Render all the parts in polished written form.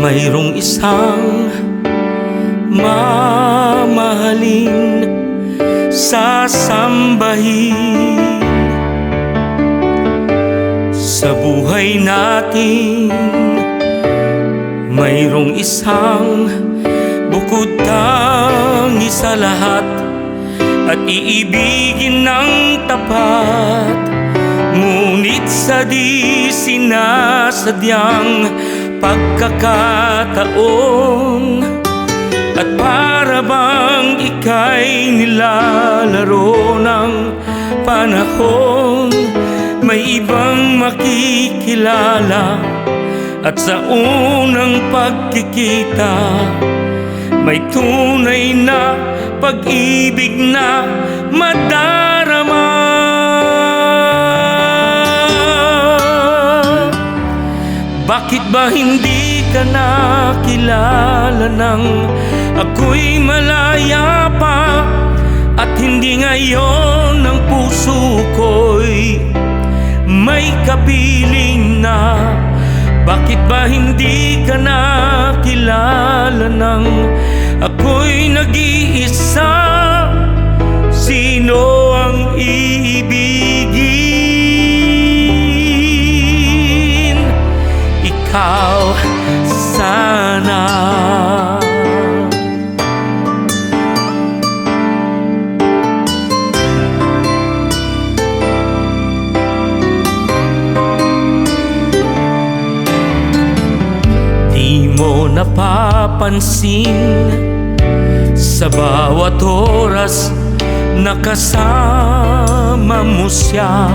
mayroong isang mamahalin sasambahin sa buhay natin. Mayroong isang bukod tangi sa lahat at iibigin ng tapat, ngunit sa di sinasadyang pagkakataon, at para bang ika'y nilalaro ng panahon, may ibang makikilala, at sa unang pagkikita may tunay na pag-ibig na madarama. Bakit ba hindi ka nakilala nang ako'y malaya pa, at hindi ngayon ang puso ko'y may kapiling na? Bakit ba hindi ka nakilala nang ako'y nag-iisa? Sino ang iibigin? Ikaw sana. Di mo napapansin sa bawat oras nakasama mo siya,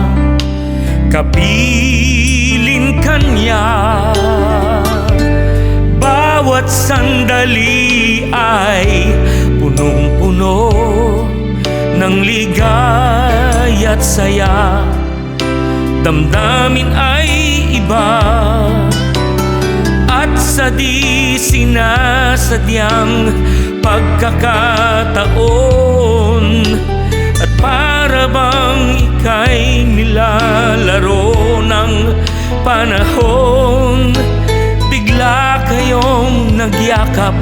kapiling kanya. Bawat sandali ay punong-puno ng ligaya at saya, damdamin ay iba, at sa di sinasadyang pagkakataon, at para bang ika'y nilalaro ng panahon, bigla kayong nagyakap,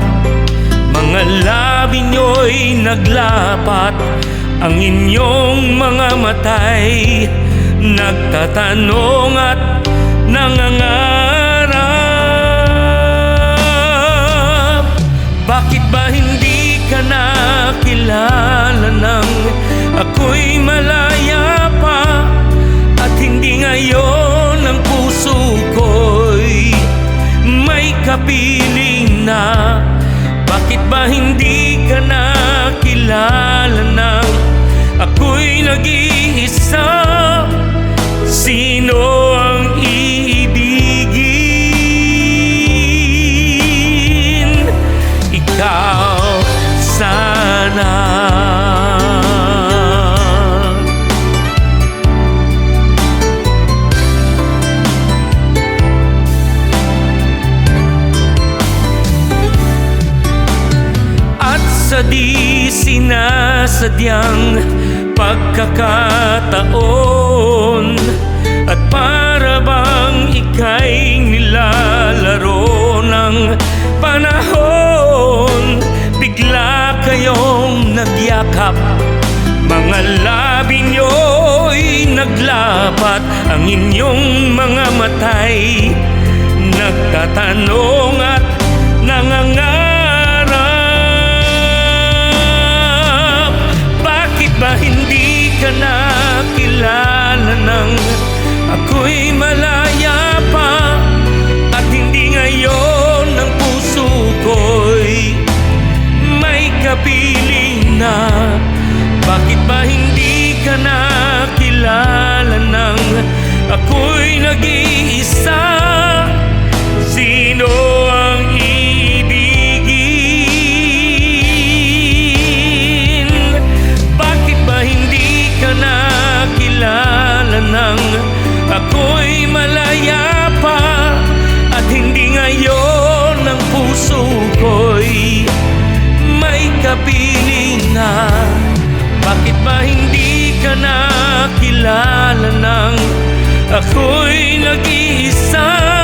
mga labi nyo'y naglapat, ang inyong mga matay nagtatanong at nangangarap. Bakit ba hindi ka nakilala nang ako'y malaya pa, at hindi ngayon ang puso ko'y may kapiling na? Bakit ba hindi ka nakilala nang ako'y nag-iisa? Sino ang iibigin? Ikaw sana. At sa di sinasadyang pagkakataon, at para bang ika'y nilalaro ng panahon, bigla kayong nagyakap, mga labi nyo'y naglapat, ang inyong mga matay nagtatanong at nangangarap. Bakit ba hindi ka nakilala nang ako'y malaya pa, at hindi ngayon ang puso ko'y may kapiling na? Bakit ba hindi ka nakilala nang ako'y nag-iisa? Sino ang iibigin? Bakit ba hindi ka nakilala nang ako'y malaya pa, at hindi ngayon ang puso ko'y may kapiling na? Bakit ba hindi ka nakilala nang ako'y nag-iisa?